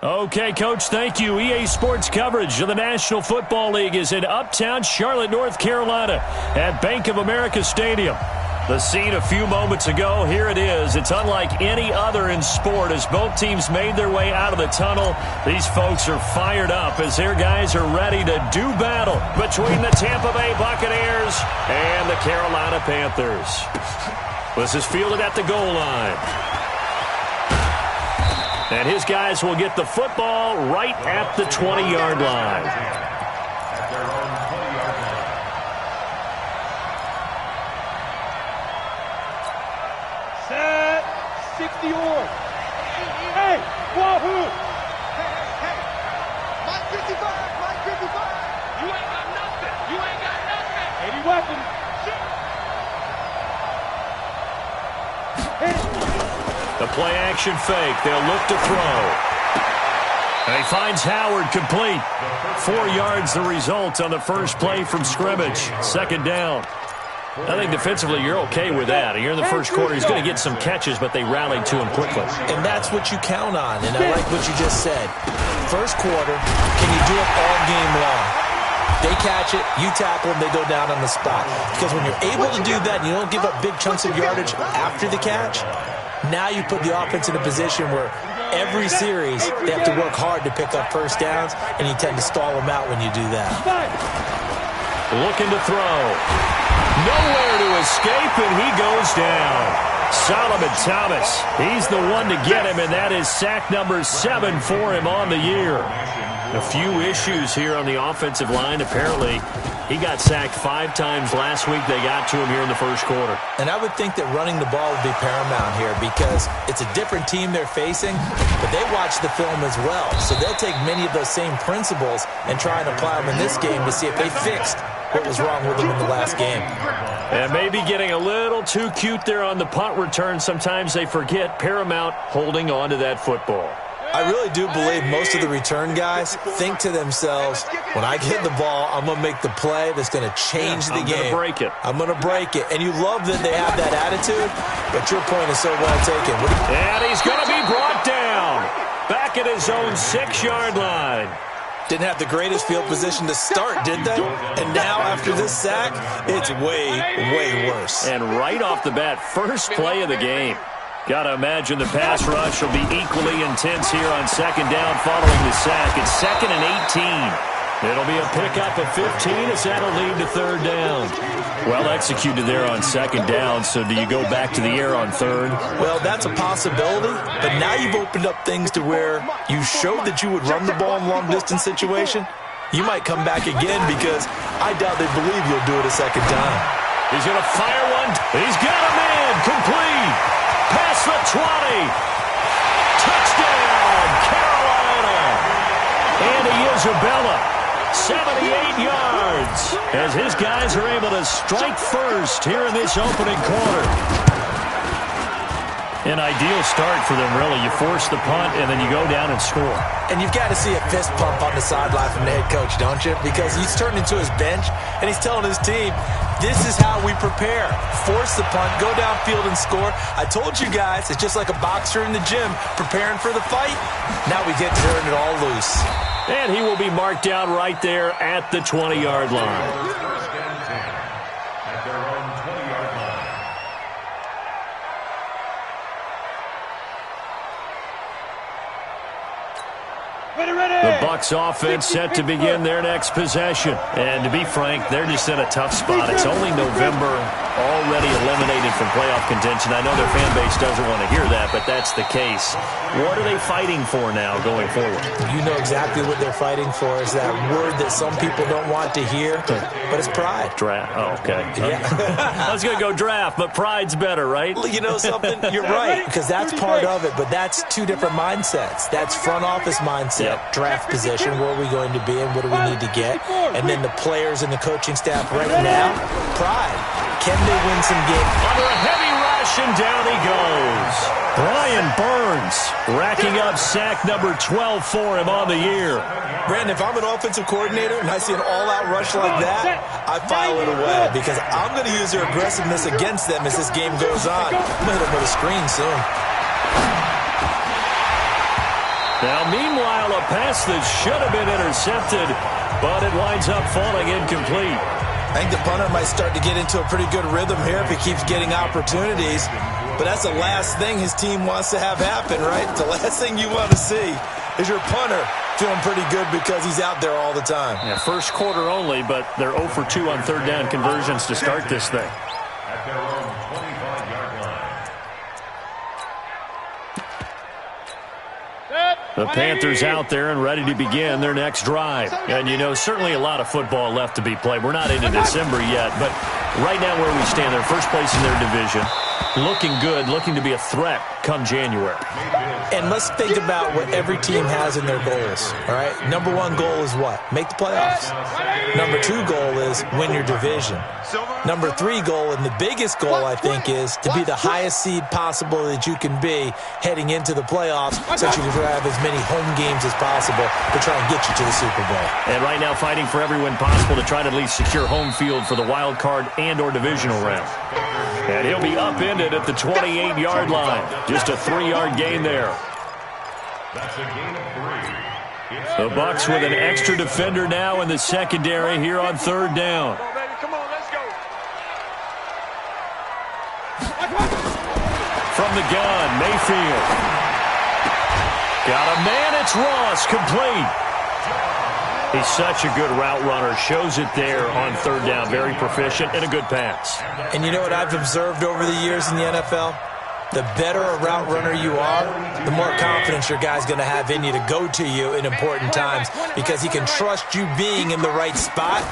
Okay, Coach, thank you. EA Sports coverage of the National Football League is in uptown Charlotte, North Carolina at Bank of America Stadium. The scene a few moments ago, here it is. It's unlike any other in sport as both teams made their way out of the tunnel. These folks are fired up as their guys are ready to do battle between the Tampa Bay Buccaneers and the Carolina Panthers. This is fielded at the goal line. And his guys will get the football right at the 20-yard line. Set, 60 on. Hey, wahoo! Hey, Mike 55, Mike 55. You ain't got nothing. You ain't got nothing. 80 weapons. The play-action fake. They'll look to throw. And he finds Howard complete. 4 yards the result on the first play from scrimmage. Second down. I think defensively you're okay with that. You're in the first quarter. He's going to get some catches, but they rallied to him quickly. And that's what you count on. And I like what you just said. First quarter, can you do it all game long? They catch it, you tackle them, they go down on the spot. Because when you're able to do that and you don't give up big chunks of yardage after the catch, now you put the offense in a position where every series they have to work hard to pick up first downs, and you tend to stall them out when you do that. Looking to throw. Nowhere to escape, and he goes down. Solomon Thomas, he's the one to get him, and that is sack number 7 for him on the year. A few issues here on the offensive line. Apparently, he got sacked 5 times last week. They got to him here in the first quarter. And I would think that running the ball would be paramount here because it's a different team they're facing, but they watch the film as well. So they'll take many of those same principles and try and apply them in this game to see if they fixed what was wrong with them in the last game. And maybe getting a little too cute there on the punt return. Sometimes they forget paramount holding on to that football. I really do believe most of the return guys think to themselves, when I get the ball, I'm going to make the play that's going to change the game. I'm going to break it. I'm going to break it. And you love that they have that attitude, but your point is so well taken. And he's going to be brought down. Back at his own 6-yard line. Didn't have the greatest field position to start, did they? And now after this sack, it's way, way worse. And right off the bat, first play of the game. Got to imagine the pass rush will be equally intense here on second down following the sack. It's 2nd and 18. It'll be a pickup of 15 as that'll lead to third down. Well executed there on second down, so do you go back to the air on third? Well, that's a possibility, but now you've opened up things to where you showed that you would run the ball in long-distance situation. You might come back again because I doubt they believe you'll do it a second time. He's going to fire one. He's got him in. Complete. Past the 20. Touchdown, Carolina. Andy Isabella, 78 yards, as his guys are able to strike first here in this opening quarter. An ideal start for them, really. You force the punt, and then you go down and score. And you've got to see a fist pump on the sideline from the head coach, don't you? Because he's turned into his bench, and he's telling his team, this is how we prepare. Force the punt, go downfield and score. I told you guys, it's just like a boxer in the gym preparing for the fight. Now we get to turn it all loose. And he will be marked down right there at the 20-yard line. The Bucs offense set to begin their next possession. And to be frank, they're just in a tough spot. It's only November, already eliminated from playoff contention. I know their fan base doesn't want to hear that, but that's the case. What are they fighting for now going forward? You know exactly what they're fighting for is that word that some people don't want to hear, but it's pride. Draft. Oh, okay. Yeah. I was going to go draft, but pride's better, right? Well, you know something? You're right, because that's part of it, but that's two different mindsets. That's front office mindset, draft position, where are we going to be and what do we need to get? And then the players and the coaching staff right now, pride. Can they win some games? Under a heavy rush, and down he goes. Brian Burns racking up sack number 12 for him on the year. Brandon, if I'm an offensive coordinator and I see an all-out rush like that, I file it away because I'm going to use their aggressiveness against them as this game goes on. I'm going to hit them with a screen soon. Now, meanwhile, a pass that should have been intercepted, but it winds up falling incomplete. I think the punter might start to get into a pretty good rhythm here if he keeps getting opportunities. But that's the last thing his team wants to have happen, right? The last thing you want to see is your punter feeling pretty good because he's out there all the time. Yeah, first quarter only, but they're 0 for 2 on third down conversions to start this thing. At their own 25-yard line. The Panthers out there and ready to begin their next drive. And, you know, certainly a lot of football left to be played. We're not into December yet, but right now where we stand, they're first place in their division. Looking good, looking to be a threat come January. And let's think about what every team has in their goals, all right? Number one goal is what? Make the playoffs. Number two goal is win your division. Number three goal, and the biggest goal, I think, is to be the highest seed possible that you can be heading into the playoffs so that you can have as many home games as possible to try and get you to the Super Bowl. And right now fighting for every win possible to try to at least secure home field for the wild card and or divisional round. And he'll be upended at the 28-yard line. Just a 3-yard gain there. That's a gain of 3. The Bucs with an extra defender now in the secondary here on third down. Come on, let's go. From the gun, Mayfield. Got a man, it's Ross, complete. He's such a good route runner. Shows it there on third down. Very proficient and a good pass. And you know what I've observed over the years in the NFL? The better a route runner you are, the more confidence your guy's going to have in you to go to you in important times because he can trust you being in the right spot,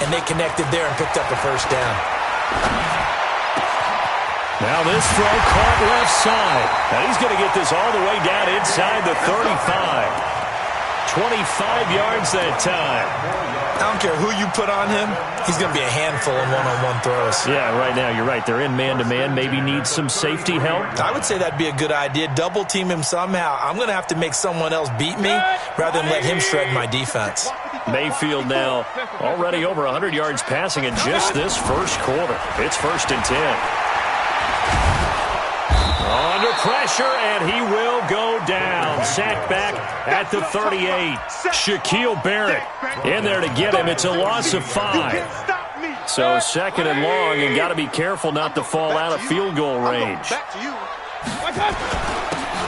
and they connected there and picked up a first down. Now this throw caught left side. Now he's going to get this all the way down inside the 35. 25 yards that time. I don't care who you put on him. He's going to be a handful in one-on-one throws. Yeah, right now you're right. They're in man-to-man. Maybe needs some safety help. I would say that'd be a good idea. Double team him somehow. I'm going to have to make someone else beat me rather than let him shred my defense. Mayfield now already over 100 yards passing in just this first quarter. It's 1st and 10. Under pressure, and he will go down. Sacked back at the 38. Shaquille Barrett in there to get him. It's a loss of 5. So 2nd and long, and got to be careful not to fall out of field goal range.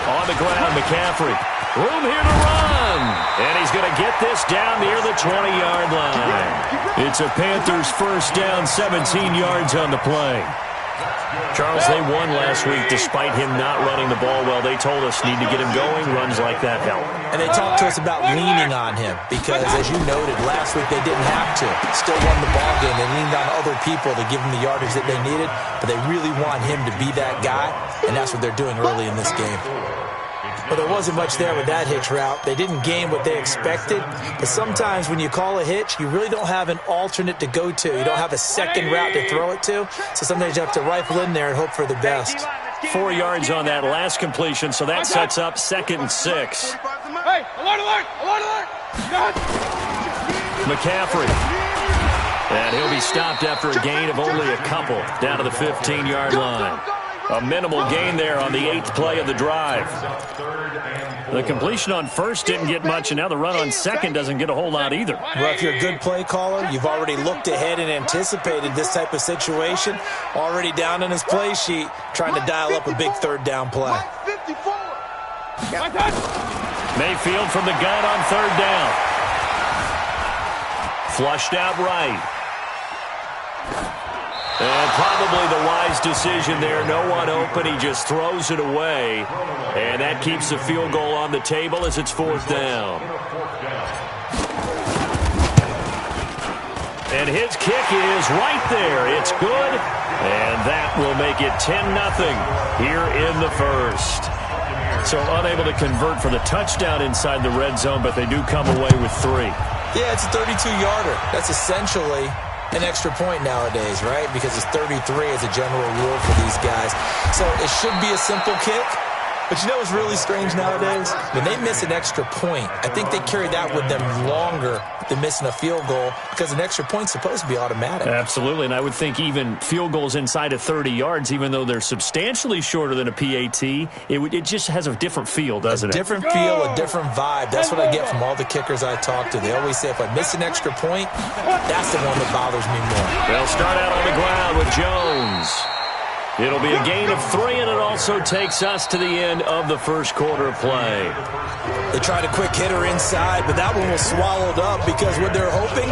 On the ground, McCaffrey. Room here to run. And he's going to get this down near the 20-yard line. It's a Panthers first down, 17 yards on the play. Charles, they won last week despite him not running the ball well. They told us need to get him going. Runs like that help. And they talked to us about leaning on him because, as you noted, last week they didn't have to. Still won the ball game. They leaned on other people to give them the yardage that they needed, but they really want him to be that guy, and that's what they're doing early in this game. Well, there wasn't much there with that hitch route. They didn't gain what they expected, but sometimes when you call a hitch, you really don't have an alternate to go to. You don't have a second route to throw it to, so sometimes you have to rifle in there and hope for the best. 4 yards on that last completion, so that sets up 2nd and 6. Hey, alert, alert, alert, alert. McCaffrey. And he'll be stopped after a gain of only a couple down to the 15-yard line. A minimal gain there on the 8th play of the drive. The completion on first didn't get much, and now the run on second doesn't get a whole lot either. Well, if you're a good play caller, you've already looked ahead and anticipated this type of situation. Already down in his play sheet, trying to dial up a big third down play. Mayfield from the gun on third down. Flushed out right. And probably the wise decision there. No one open. He just throws it away. And that keeps the field goal on the table as it's 4th down. And his kick is right there. It's good. And that will make it 10-0 here in the first. So unable to convert for the touchdown inside the red zone, but they do come away with 3. Yeah, it's a 32-yarder. That's essentially an extra point nowadays, right? Because it's 33 as a general rule for these guys. So it should be a simple kick, But you know what's really strange nowadays? When they miss an extra point, I think they carry that with them longer than missing a field goal because an extra point's supposed to be automatic. Absolutely, and I would think even field goals inside of 30 yards, even though they're substantially shorter than a PAT, it just has a different feel, doesn't it? A different feel, a different vibe. That's what I get from all the kickers I talk to. They always say if I miss an extra point, that's the one that bothers me more. They'll start out on the ground with Jones. It'll be a gain of 3, and it also takes us to the end of the first quarter of play. They tried a quick hitter inside, but that one was swallowed up because what they're hoping,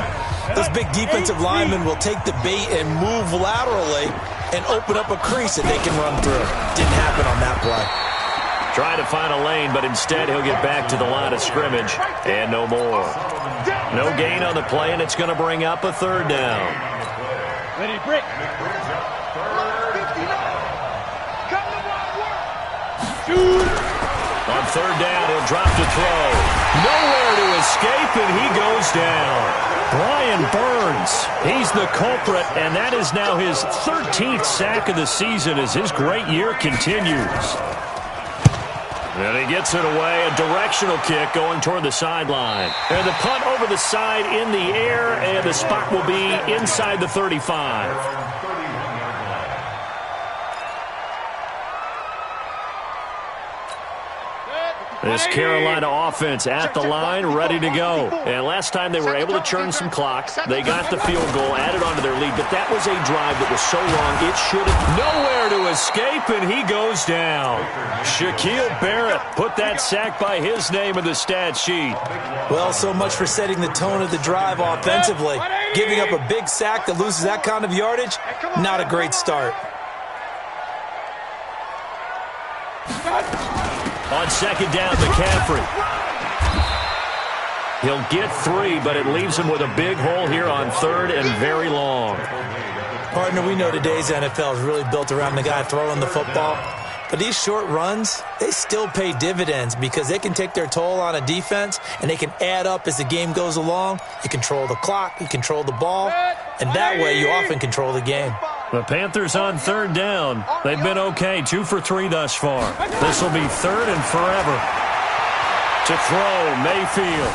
this big defensive lineman will take the bait and move laterally and open up a crease that they can run through. Didn't happen on that play. Trying to find a lane, but instead he'll get back to the line of scrimmage, and no more. No gain on the play, and it's going to bring up a third down. Ready, break. On third down, he'll drop to throw. Nowhere to escape, and he goes down. Brian Burns, he's the culprit, and that is now his 13th sack of the season as his great year continues. And he gets it away, a directional kick going toward the sideline. And the punt over the side in the air, and the spot will be inside the 35. This Carolina offense at the line, ready to go. And last time they were able to churn some clock. They got the field goal, added on to their lead, but that was a drive that was so long, it should have nowhere to escape, and he goes down. Shaquille Barrett put that sack by his name in the stat sheet. Well, so much for setting the tone of the drive offensively. Giving up a big sack that loses that kind of yardage, not a great start. On second down, McCaffrey. He'll get 3, but it leaves him with a big hole here on third and very long. Partner, we know today's NFL is really built around the guy throwing the football. But these short runs, they still pay dividends because they can take their toll on a defense and they can add up as the game goes along. You control the clock, you control the ball, and that way you often control the game. The Panthers on third down. They've been okay, 2 for 3 thus far. This will be third and forever. To throw, Mayfield.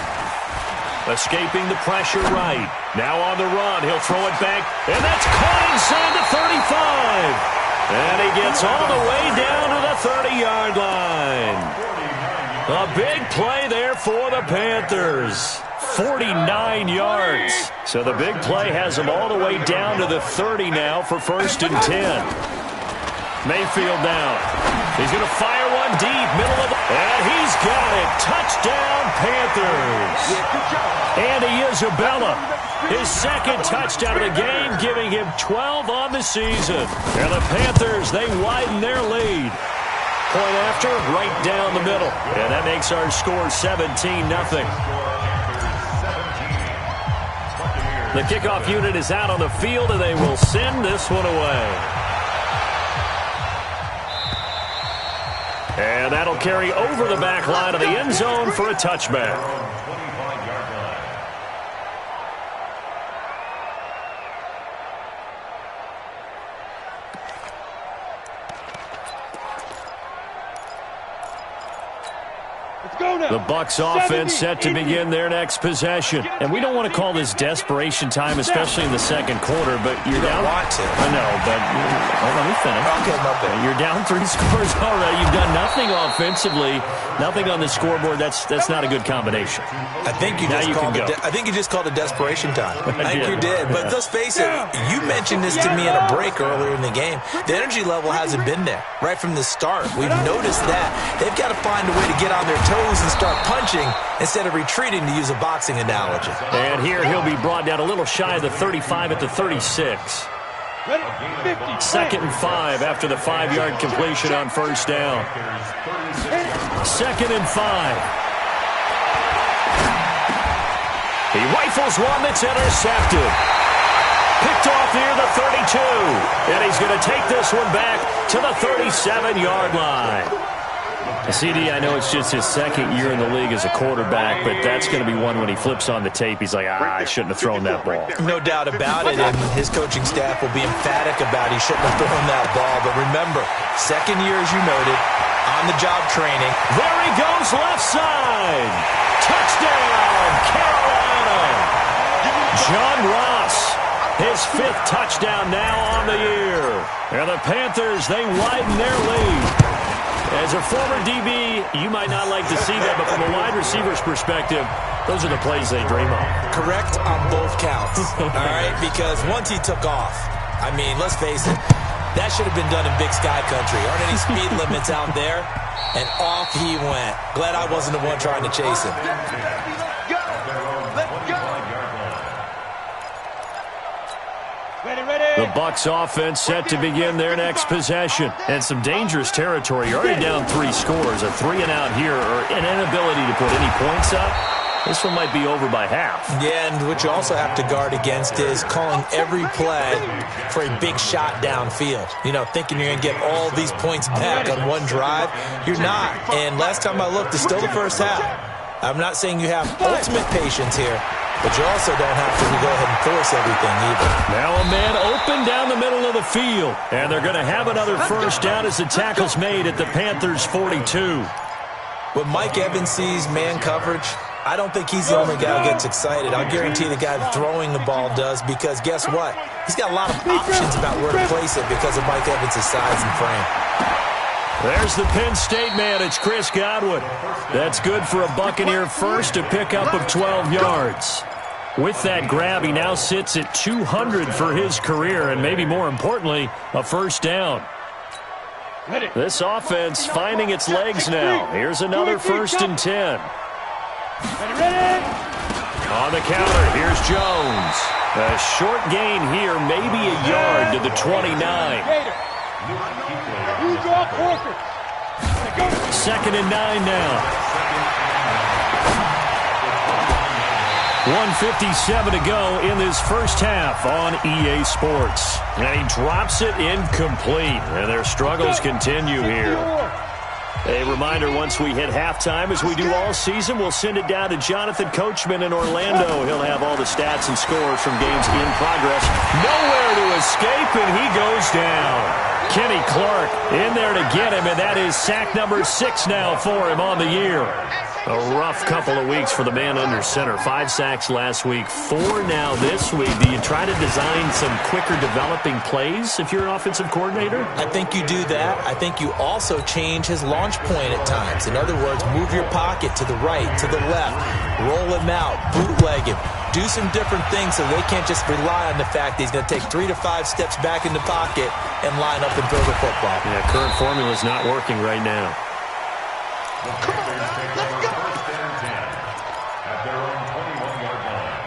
Escaping the pressure right. Now on the run, he'll throw it back, and that's caught inside the 35. And he gets all the way down to the 30-yard line. A big play there for the Panthers. 49 yards. So the big play has him all the way down to the 30 now for 1st and 10. Mayfield now. He's going to fire one deep, middle of the... And he's got it. Touchdown, Panthers. Andy Isabella, his second touchdown of the game, giving him 12 on the season. And the Panthers, they widen their lead. Point after, right down the middle. And that makes our score 17-0. The kickoff unit is out on the field, and they will send this one away. And that'll carry over the back line of the end zone for a touchback. The Bucs offense set to begin their next possession. And we don't want to call this desperation time, especially in the second quarter, but you're down. Want to. I know, but let me finish. Okay, my bad. You're down 3 scores already. You've done nothing offensively, nothing on the scoreboard. That's not a good combination. I think you just called it desperation time. I think you did. But let's face it, you mentioned this to me in a break earlier in the game. The energy level hasn't been there right from the start. We've noticed that. They've got to find a way to get on their toes and start punching instead of retreating, to use a boxing analogy. And here he'll be brought down a little shy of the 35 at the 36. 2nd and 5 after the 5-yard completion on first down. 2nd and 5. He rifles one that's intercepted. Picked off near the 32. And he's going to take this one back to the 37-yard line. CD, I know it's just his second year in the league as a quarterback, but that's going to be one when he flips on the tape. He's like, I shouldn't have thrown that ball. No doubt about it, and his coaching staff will be emphatic about he shouldn't have thrown that ball. But remember, second year, as you noted, on-the-job training. There he goes, left side. Touchdown, Carolina. John Ross, his 5th touchdown now on the year. And the Panthers, they widen their lead. As a former DB, you might not like to see that, but from a wide receiver's perspective, those are the plays they dream of. Correct on both counts, all right? Because once he took off, I mean, let's face it, that should have been done in Big Sky Country. Aren't any speed limits out there? And off he went. Glad I wasn't the one trying to chase him. The Bucs offense set to begin their next possession. And some dangerous territory. You're already down 3 scores. A 3-and-out here, or an inability to put any points up. This one might be over by half. Yeah, and what you also have to guard against is calling every play for a big shot downfield. You know, thinking you're going to get all these points back on one drive. You're not. And last time I looked, it's still the first half. I'm not saying you have ultimate patience here, but you also don't have to go ahead and force everything either. Now a man open down the middle of the field. And they're going to have another first down as the tackle's made at the Panthers' 42. When Mike Evans sees man coverage, I don't think he's the only guy who gets excited. I'll guarantee the guy throwing the ball does, because guess what? He's got a lot of options about where to place it because of Mike Evans' size and frame. There's the Penn State man. It's Chris Godwin. That's good for a Buccaneer first, a pickup of 12 yards. With that grab, he now sits at 200 for his career, and maybe more importantly, a first down. This offense finding its legs now. Here's another 1st and 10. On the counter, here's Jones. A short gain here, maybe a yard to the 29. 2nd and 9 now. 1:57 to go in this first half on EA Sports. And he drops it incomplete. And their struggles continue here. A reminder, once we hit halftime, as we do all season, we'll send it down to Jonathan Coachman in Orlando. He'll have all the stats and scores from games in progress. Nowhere to escape, and he goes down. Kenny Clark in there to get him, and that is sack number 6 now for him on the year. A rough couple of weeks for the man under center. 5 sacks last week, 4 now this week. Do you try to design some quicker developing plays if you're an offensive coordinator? I think you do that. I think you also change his launch point at times. In other words, move your pocket to the right, to the left, roll him out, bootleg him. Do some different things so they can't just rely on the fact that he's going to take 3 to 5 steps back in the pocket and line up and throw the football. Yeah, current formula is not working right now. Come on, let's go. At their own 21-yard line.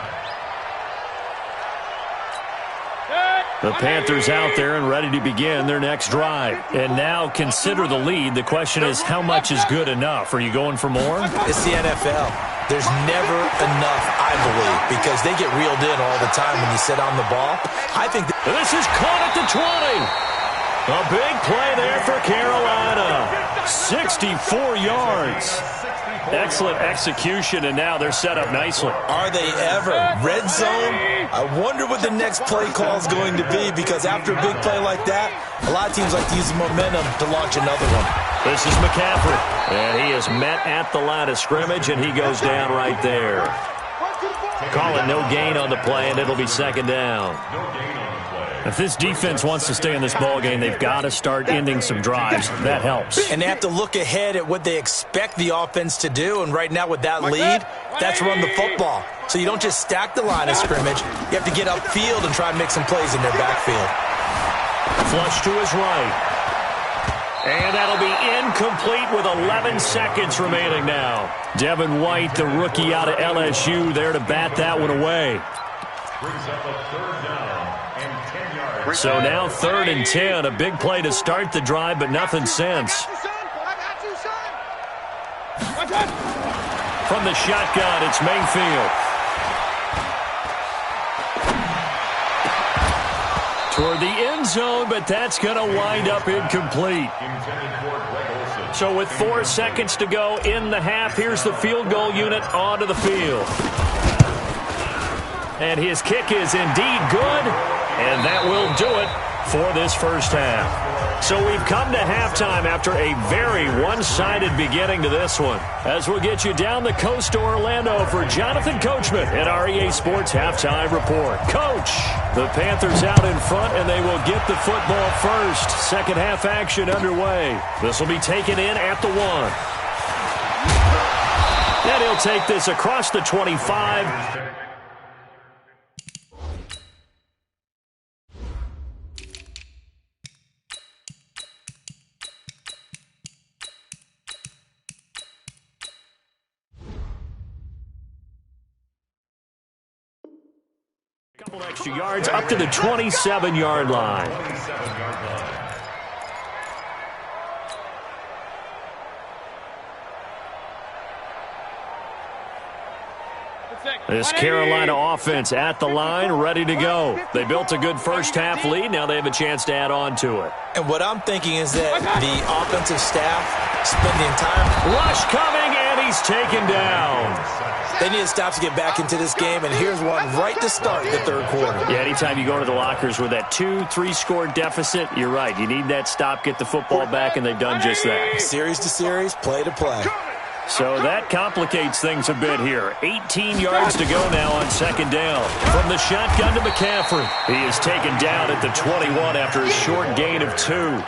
The Panthers out there and ready to begin their next drive. And now consider the lead. The question is, how much is good enough? Are you going for more? It's the NFL. There's never enough, I believe, because they get reeled in all the time when you sit on the ball. I think this is caught at the 20. A big play there for Carolina. 64 yards. Excellent execution, and now they're set up nicely. Are they ever? Red zone? I wonder what the next play call is going to be, because after a big play like that, a lot of teams like to use the momentum to launch another one. This is McCaffrey, and he is met at the line of scrimmage, and he goes down right there. Calling no gain on the play, and it'll be 2nd down. If this defense wants to stay in this ballgame, they've got to start ending some drives. That helps. And they have to look ahead at what they expect the offense to do. And right now with that lead, that's run the football. So you don't just stack the line of scrimmage. You have to get upfield and try and make some plays in their backfield. Flush to his right. And that'll be incomplete with 11 seconds remaining now. Devin White, the rookie out of LSU, there to bat that one away. Brings up a 3rd down and 10 yards. So now 3rd and 10, a big play to start the drive, but nothing since. From the shotgun, it's Mayfield. Toward the end zone, but that's going to wind up incomplete. So with 4 seconds to go in the half, here's the field goal unit onto the field. And his kick is indeed good, and that will do it for this first half. So we've come to halftime after a very one-sided beginning to this one. As we'll get you down the coast to Orlando for Jonathan Coachman at our EA Sports Halftime Report. Coach, the Panthers out in front, and they will get the football first. Second half action underway. This will be taken in at the 1. And he'll take this across the 25. Couple extra yards up to the 27-yard line. This Carolina offense at the line, ready to go. They built a good first half lead. Now they have a chance to add on to it. And what I'm thinking is that the offensive staff spend the entire rush coming, and he's taken down. They need to stop to get back into this game, and here's one right to start the third quarter. Yeah, anytime you go to the lockers with that 2-3 score deficit, you're right. You need that stop, get the football back, and they've done just that. Series to series, play to play. So that complicates things a bit here. 18 yards to go now on second down. From the shotgun to McCaffrey. He is taken down at the 21 after a short gain of 2.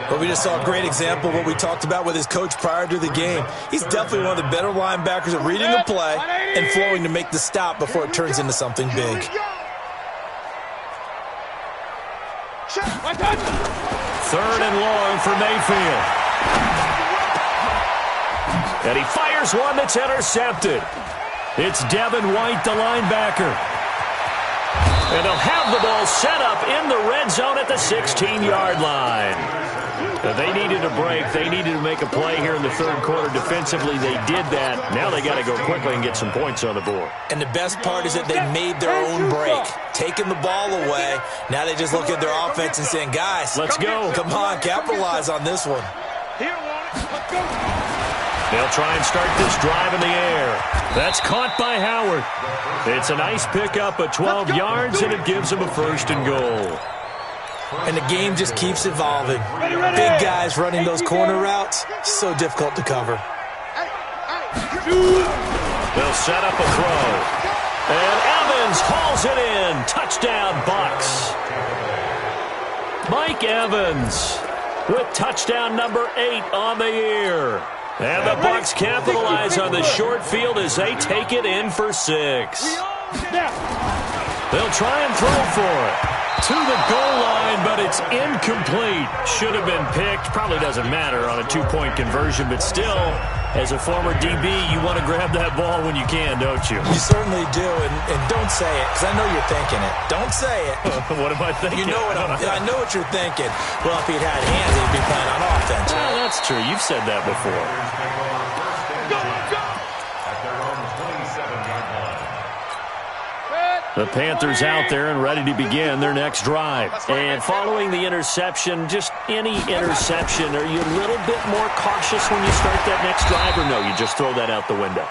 But we just saw a great example of what we talked about with his coach prior to the game. He's definitely one of the better linebackers at reading the play and flowing to make the stop before it turns into something big. Third and long for Mayfield. And he fires one that's intercepted. It's Devin White, the linebacker. And they'll have the ball set up in the red zone at the 16-yard line. They needed a break. They needed to make a play here in the third quarter. Defensively, they did that. Now they got to go quickly and get some points on the board. And the best part is that they made their own break, taking the ball away. Now they just look at their offense and saying, guys, let's go. Come on, capitalize on this one. Let's go. They'll try and start this drive in the air. That's caught by Howard. It's a nice pickup of 12 yards, and it gives them a first and goal. And the game just keeps evolving. Big guys running those corner routes, so difficult to cover. They'll set up a throw. And Evans hauls it in. Touchdown, Bucs. Mike Evans with touchdown number 8 on the year. And the Bucs capitalize on the short field as they take it in for 6. They'll try and throw for it. To the goal line, but it's incomplete. Should have been picked. Probably doesn't matter on a 2-point conversion, but still, as a former DB, you want to grab that ball when you can, don't you? You certainly do, and don't say it, because I know you're thinking it. Don't say it. What am I thinking? You know what I know what you're thinking. Well, if he'd had hands, he'd be playing on offense. Well, that's true. You've said that before. The Panthers out there and ready to begin their next drive. And following the interception, just any interception, are you a little bit more cautious when you start that next drive, or no, you just throw that out the window?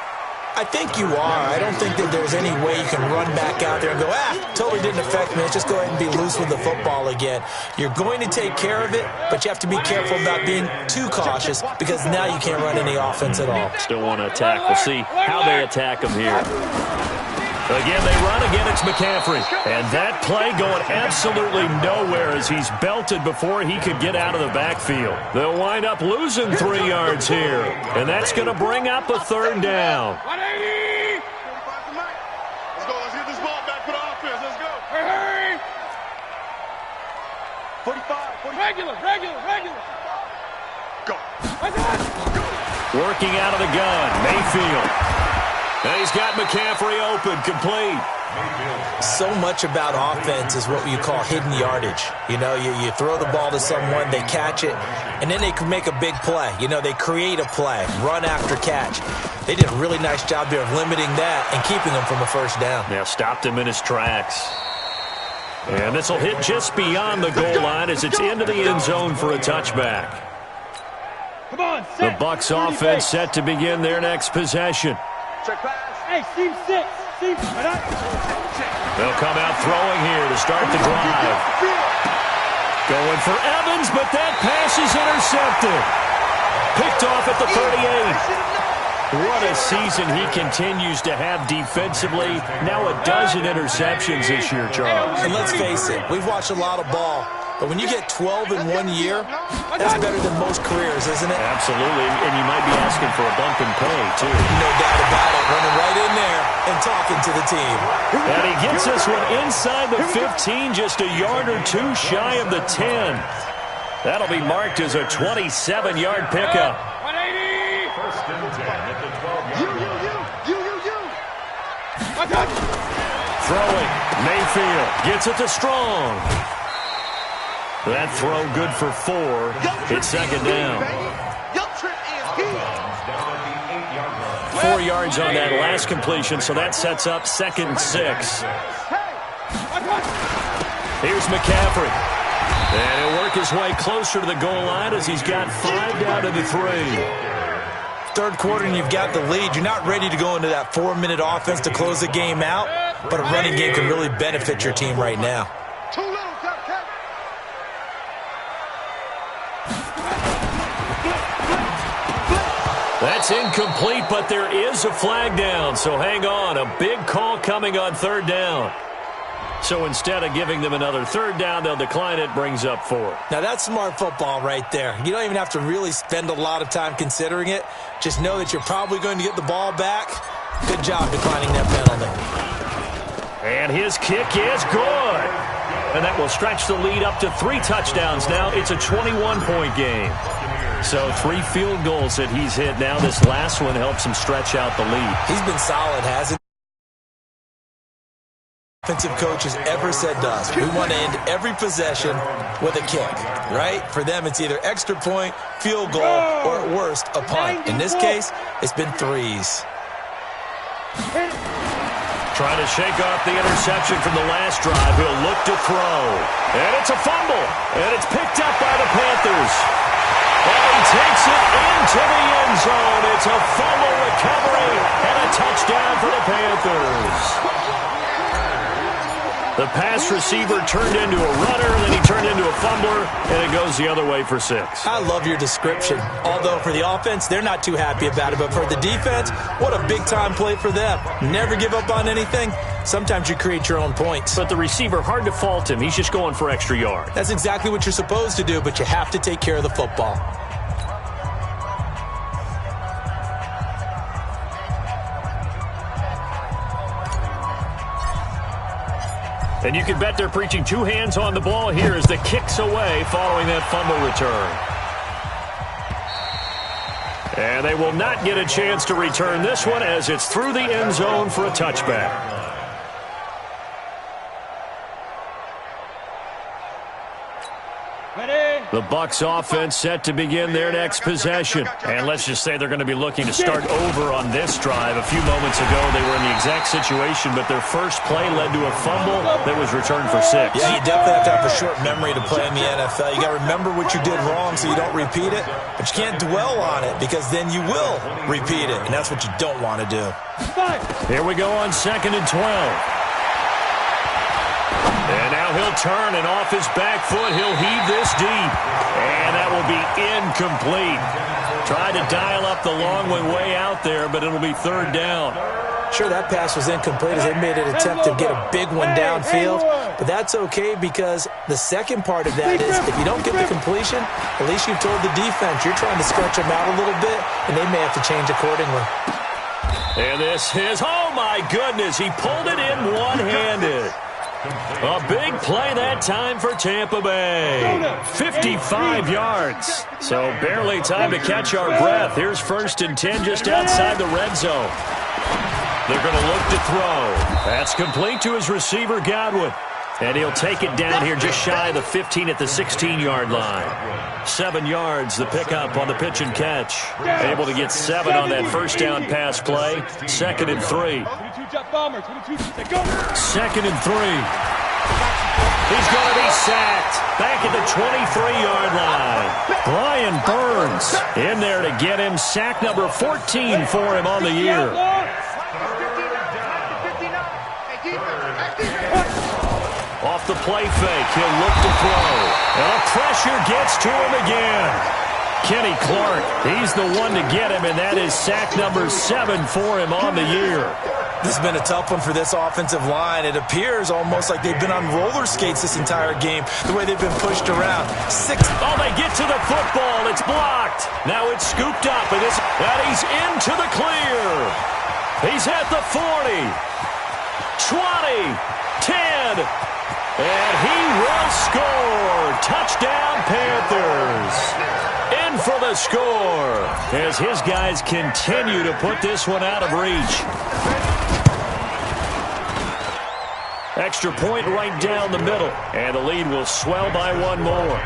I think you are. I don't think that there's any way you can run back out there and go, totally didn't affect me. Let's just go ahead and be loose with the football again. You're going to take care of it, but you have to be careful about being too cautious because now you can't run any offense at all. Still want to attack. We'll see how they attack them here. Again, they run. Again, it's McCaffrey. And that play going absolutely nowhere as he's belted before he could get out of the backfield. They'll wind up losing 3 yards here. And that's going to bring up a third down. Let's go. Let's get this ball back for the offense. Let's go. Hey! 45. Regular. Go. Working out of the gun, Mayfield. And he's got McCaffrey open, complete. So much about offense is what you call hidden yardage. You know, you throw the ball to someone, they catch it, and then they can make a big play. You know, they create a play, run after catch. They did a really nice job there of limiting that and keeping him from a first down. Yeah, stopped him in his tracks. And this will hit just beyond the goal line as it's into the end zone for a touchback. Come on, The Bucs offense set to begin their next possession. Hey, seam 6. Seam. They'll come out throwing here to start the drive. Going for Evans, but that pass is intercepted. Picked off at the 38. What a season he continues to have defensively. Now a dozen interceptions this year, Charles. And let's face it, we've watched a lot of ball. But when you get 12 in 1 year, that's better than most careers, isn't it? Absolutely, and you might be asking for a bump in pay, too. No doubt about it. Running right in there and talking to the team. And he gets this one inside the 15, just a yard or two shy of the 10. That'll be marked as a 27-yard pickup. 180. First and 10 at the 12-yard line. Throwing. Mayfield gets it to Strong. That throw good for 4. It's second down. 4 yards on that last completion, so that sets up 2nd and 6. Here's McCaffrey. And he'll work his way closer to the goal line as he's got 5 down to the 3. Third quarter and you've got the lead. You're not ready to go into that 4-minute offense to close the game out, but a running game can really benefit your team right now. That's incomplete, but there is a flag down, so hang on. A big call coming on 3rd down. So instead of giving them another 3rd down, they'll decline it, brings up 4. Now that's smart football right there. You don't even have to really spend a lot of time considering it. Just know that you're probably going to get the ball back. Good job declining that penalty. And his kick is good. And that will stretch the lead up to 3 touchdowns now. It's a 21-point game. So 3 field goals that he's hit now. This last one helps him stretch out the lead. He's been solid, hasn't he? Offensive coach has ever said to us, we want to end every possession with a kick, right? For them, it's either extra point, field goal, or at worst, a punt. In this case, it's been 3s. Trying to shake off the interception from the last drive. He'll look to throw. And it's a fumble. And it's picked up by the Panthers. And he takes it into the end zone. It's a fumble recovery and a touchdown for the Panthers. The pass receiver turned into a runner, then he turned into a fumbler, and it goes the other way for 6. I love your description. Although for the offense, they're not too happy about it. But for the defense, what a big-time play for them. Never give up on anything. Sometimes you create your own points. But the receiver, hard to fault him. He's just going for extra yard. That's exactly what you're supposed to do, but you have to take care of the football. And you can bet they're preaching 2 hands on the ball here as the kick's away following that fumble return. And they will not get a chance to return this one as it's through the end zone for a touchback. The Bucs offense set to begin their next possession. And let's just say they're going to be looking to start over on this drive. A few moments ago, they were in the exact situation, but their first play led to a fumble that was returned for 6. Yeah, you definitely have to have a short memory to play in the NFL. You got to remember what you did wrong so you don't repeat it, but you can't dwell on it because then you will repeat it, and that's what you don't want to do. Here we go on 2nd and 12. And now he'll turn, and off his back foot, he'll heave this deep. And that will be incomplete. Tried to dial up the long way out there, but it'll be 3rd down. Sure, that pass was incomplete as they made an attempt to get a big one downfield. But that's okay because the second part of that is if you don't get the completion, at least you've told the defense you're trying to stretch them out a little bit, and they may have to change accordingly. And this is, oh my goodness, he pulled it in one-handed. A big play that time for Tampa Bay. 55 yards. So barely time to catch our breath. Here's 1st and 10 just outside the red zone. They're going to look to throw. That's complete to his receiver, Godwin. And he'll take it down here just shy of the 15 at the 16-yard line. 7 yards, the pickup on the pitch and catch. Able to get 7 on that first down pass play. 2nd and 3. 2nd and 3. He's going to be sacked. Back at the 23-yard line. Brian Burns in there to get him. Sack number 14 for him on the year. Off the play fake, he'll look to throw. And the pressure gets to him again. Kenny Clark, he's the one to get him, and that is sack number 7 for him on the year. This has been a tough one for this offensive line. It appears almost like they've been on roller skates this entire game, the way they've been pushed around. Oh, they get to the football. It's blocked. Now it's scooped up, and he's into the clear. He's at the 40, 20, 10, and he will score. Touchdown, Panthers. In for the score as his guys continue to put this one out of reach. Extra point right down the middle, and the lead will swell by one more.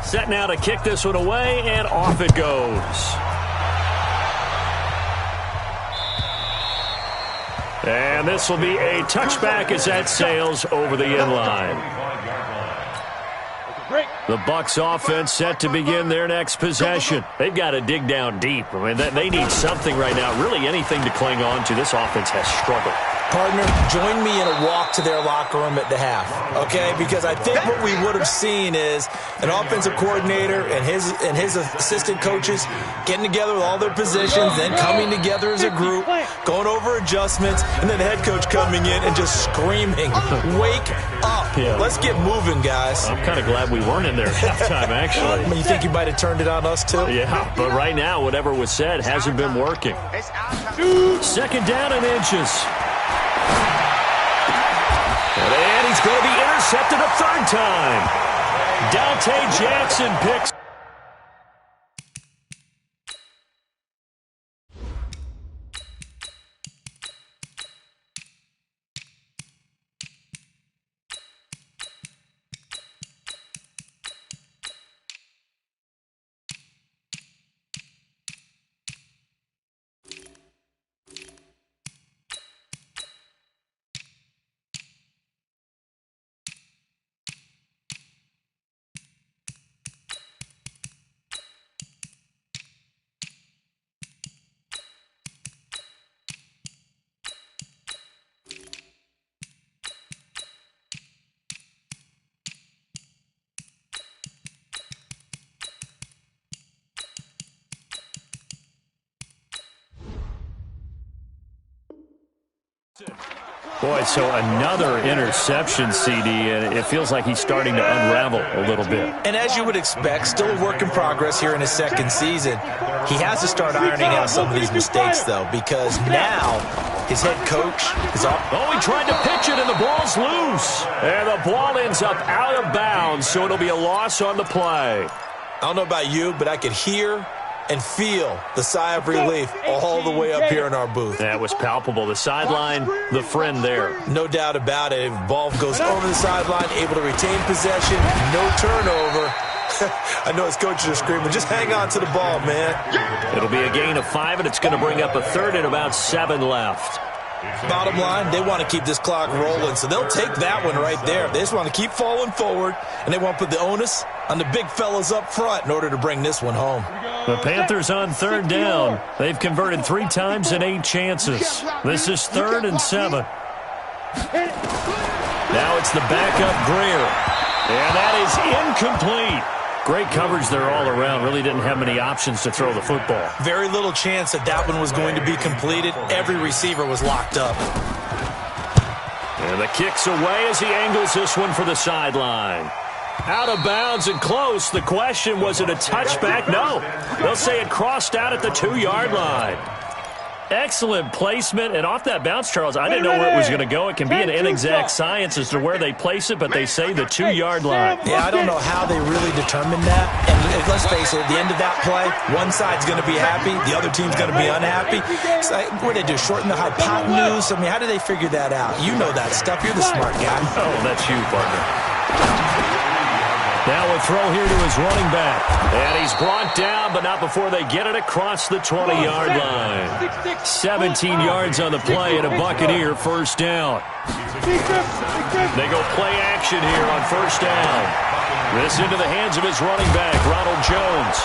Set now to kick this one away, and off it goes. And this will be a touchback as that sails over the end line. The Bucs offense set to begin their next possession. They've got to dig down deep. I mean, they need something right now, really anything to cling on to. This offense has struggled. Partner, join me in a walk to their locker room at the half, okay? Because I think what we would have seen is an offensive coordinator and his assistant coaches getting together with all their positions, then coming together as a group, going over adjustments, and then the head coach coming in and just screaming, "Wake up. Yeah. Let's get moving, guys." I'm kind of glad we weren't in there at halftime, actually. You think you might have turned it on us, too? Yeah, but right now, whatever was said hasn't been working. Second down and inches. And he's going to be intercepted a third time. Dante Jackson picks. Boy, so another interception, CD, and it feels like he's starting to unravel a little bit. And as you would expect, still a work in progress here in his second season. He has to start ironing out some of these mistakes, though, because now his head coach is off. Oh, he tried to pitch it, and the ball's loose. And the ball ends up out of bounds, so it'll be a loss on the play. I don't know about you, but I could hear and feel the sigh of relief all the way up here in our booth. That was palpable. The sideline, the friend there. No doubt about it. Ball goes over the sideline, able to retain possession, no turnover. I know his coaches are screaming, just hang on to the ball, man. It'll be a gain of 5, and it's going to bring up a third and about 7 left. Bottom line, they want to keep this clock rolling, so they'll take that one right there. They just want to keep falling forward, and they want to put the onus on the big fellas up front in order to bring this one home. The Panthers on third down. They've converted 3 times in 8 chances. This is 3rd and 7. Now it's the backup Greer. And that is incomplete. Great coverage there all around. Really didn't have many options to throw the football. Very little chance that that one was going to be completed. Every receiver was locked up. And the kick's away as he angles this one for the sideline. Out of bounds and close. The question, was it a touchback? No. They'll say it crossed out at the 2-yard line. Excellent placement. And off that bounce, Charles, I didn't know where it was going to go. It can be an inexact science as to where they place it, but they say the 2-yard line. Yeah, I don't know how they really determined that. And let's face it, at the end of that play, one side's going to be happy, the other team's going to be unhappy. It's like, what do they do, shorten the hypotenuse? I mean, how do they figure that out? You know that stuff. You're the smart guy. Oh, that's you, partner. Now a throw here to his running back. And he's brought down, but not before they get it across the 20-yard line. 17 yards on the play and a Buccaneer first down. They go play action here on first down. This into the hands of his running back, Ronald Jones.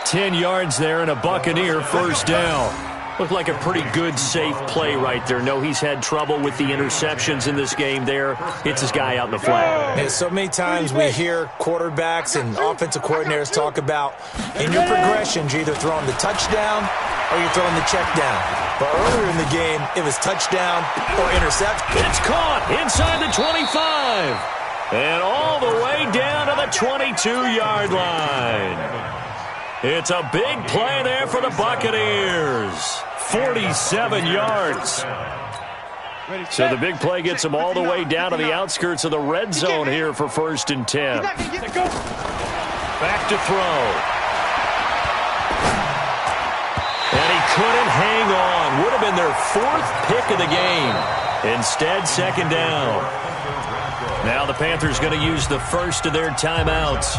10 yards there and a Buccaneer first down. Looked like a pretty good, safe play right there. No, he's had trouble with the interceptions in this game there. Hits his guy out in the flat. And so many times we hear quarterbacks and offensive coordinators talk about in your progressions, you're either throwing the touchdown or you're throwing the check down. But earlier in the game, it was touchdown or intercept. It's caught inside the 25. And all the way down to the 22-yard line. It's a big play there for the Buccaneers. 47 yards. So the big play gets them all the way down to the outskirts of the red zone here for 1st and 10. Back to throw. And he couldn't hang on. Would have been their 4th pick of the game. Instead, 2nd down. Now the Panthers going to use the first of their timeouts.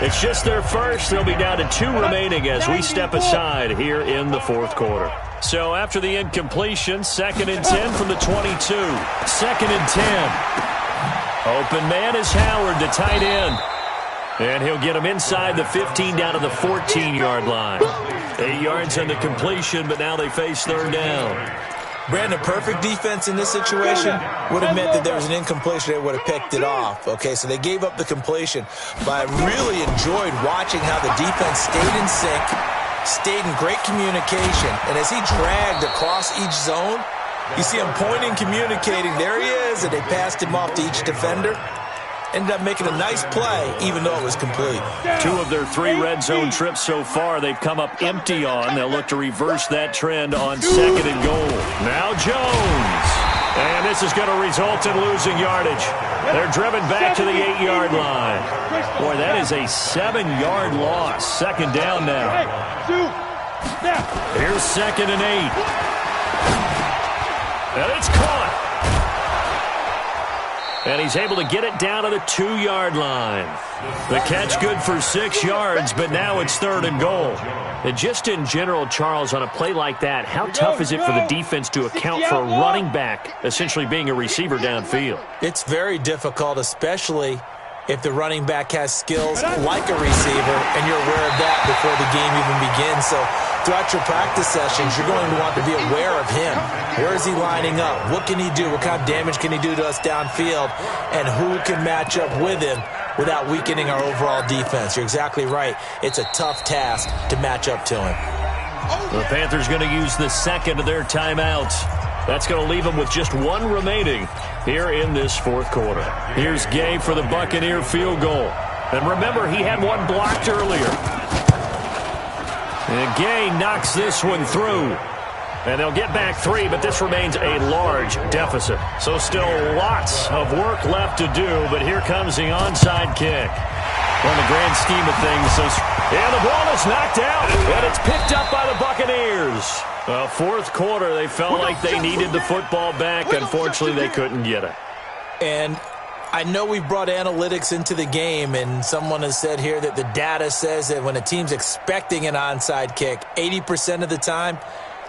It's just their first. They'll be down to 2 remaining as we step aside here in the 4th quarter. So after the incompletion, 2nd and 10 from the 22. 2nd and 10. Open man is Howard, the tight end. And he'll get him inside the 15 down to the 14-yard line. 8 yards on the completion, but now they face 3rd down. Brandon, perfect defense in this situation would have meant that there was an incompletion. They would have picked it off. Okay, so they gave up the completion. But I really enjoyed watching how the defense stayed in sync, stayed in great communication. And as he dragged across each zone, you see him pointing, communicating. There he is, and they passed him off to each defender. Ended up making a nice play, even though it was complete. 2 of their 3 red zone trips so far, they've come up empty on. They'll look to reverse that trend on 2nd and goal. Now Jones. And this is going to result in losing yardage. They're driven back to the 8-yard line. Boy, that is a 7-yard loss. 2nd down now. Here's 2nd and 8. And it's caught. And he's able to get it down to the 2-yard line. The catch good for 6 yards, but now it's 3rd and goal. And just in general, Charles, on a play like that, how tough is it for the defense to account for a running back essentially being a receiver downfield? It's very difficult, especially if the running back has skills like a receiver, and you're aware of that before the game even begins. So throughout your practice sessions, you're going to want to be aware of him. Where is he lining up? What can he do? What kind of damage can he do to us downfield? And who can match up with him without weakening our overall defense? You're exactly right. It's a tough task to match up to him. The Panthers going to use the 2nd of their timeouts. That's going to leave them with just 1 remaining here in this 4th quarter. Here's Gay for the Buccaneer field goal. And remember, he had 1 blocked earlier. And Gay knocks this one through. And they'll get back 3, but this remains a large deficit. So still lots of work left to do, but here comes the onside kick. On the grand scheme of things, and the ball is knocked out, and it's picked up by the Buccaneers. 4th quarter, they felt like they needed the football back. Unfortunately, they couldn't get it. And I know we brought analytics into the game, and someone has said here that the data says that when a team's expecting an onside kick, 80% of the time,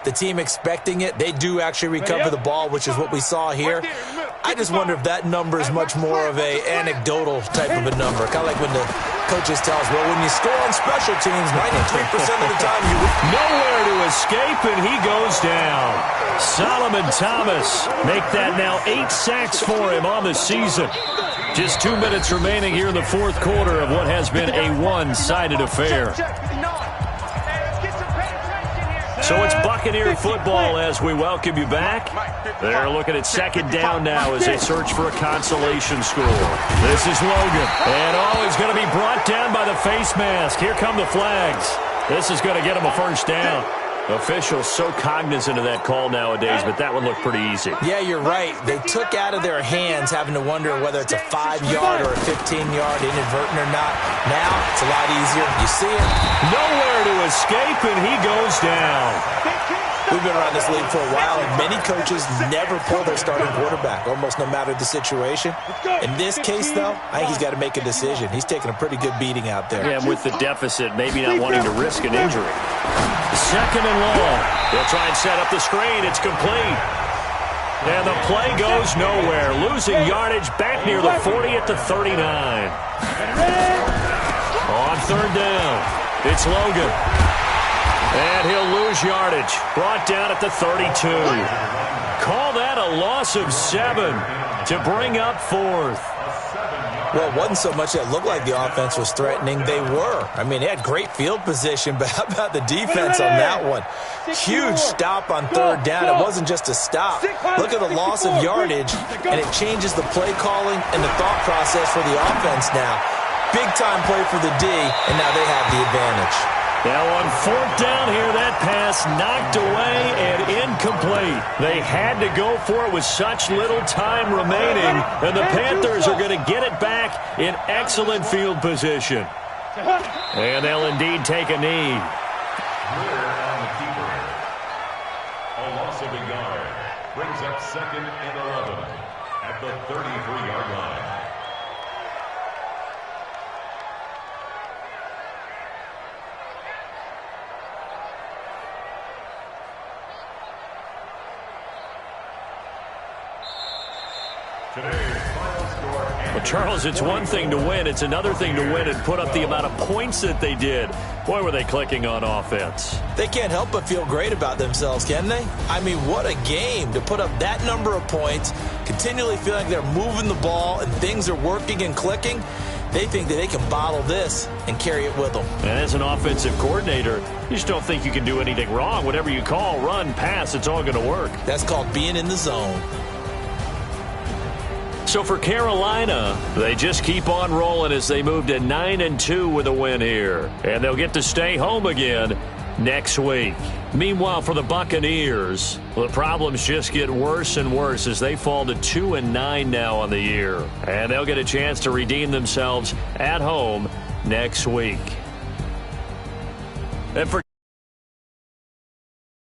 the team expecting it, they do actually recover the ball, which is what we saw here. I just wonder if that number is much more of a anecdotal type of a number. Kind of like when the coaches tell us, well, when you score on special teams, 93% of the time you win. Nowhere to escape, and he goes down. Solomon Thomas make that now 8 sacks for him on the season. Just 2 minutes remaining here in the 4th quarter of what has been a one-sided affair. So it's Buccaneer football as we welcome you back. They're looking at 2nd down now as they search for a consolation score. This is Logan. And he's going to be brought down by the face mask. Here come the flags. This is going to get him a first down. Officials so cognizant of that call nowadays, but that one looked pretty easy. Yeah, you're right. They took out of their hands having to wonder whether it's a 5-yard or a 15-yard inadvertent or not. Now it's a lot easier. You see it. Nowhere to escape, and he goes down. We've been around this league for a while, and many coaches never pull their starting quarterback, almost no matter the situation. In this case, though, I think he's got to make a decision. He's taking a pretty good beating out there. Yeah, with the deficit, maybe not wanting to risk an injury. Second and long. They'll try and set up the screen. It's complete. And the play goes nowhere. Losing yardage back near the 40 at the 39. On third down, it's Logan. And he'll lose yardage. Brought down at the 32. Call that a loss of 7 to bring up fourth. Well, it wasn't so much that it looked like the offense was threatening. They were. I mean, they had great field position, but how about the defense on that one? Huge stop on third down. It wasn't just a stop. Look at the loss of yardage, and it changes the play calling and the thought process for the offense now. Big-time play for the D, and now they have the advantage. Now on fourth down here, that pass knocked away and incomplete. They had to go for it with such little time remaining, and the Panthers are going to get it back in excellent field position. And they'll indeed take a knee. A loss of a yard brings up second and 11 at the 33-yard line. Well, Charles, it's one thing to win. It's another thing to win and put up the amount of points that they did. Boy, were they clicking on offense. They can't help but feel great about themselves, can they? I mean, what a game to put up that number of points, continually feeling like they're moving the ball and things are working and clicking. They think that they can bottle this and carry it with them. And as an offensive coordinator, you just don't think you can do anything wrong. Whatever you call, run, pass, it's all going to work. That's called being in the zone. So for Carolina, they just keep on rolling as they move to 9-2 with a win here. And they'll get to stay home again next week. Meanwhile, for the Buccaneers, the problems just get worse and worse as they fall to 2-9 now on the year. And they'll get a chance to redeem themselves at home next week. And for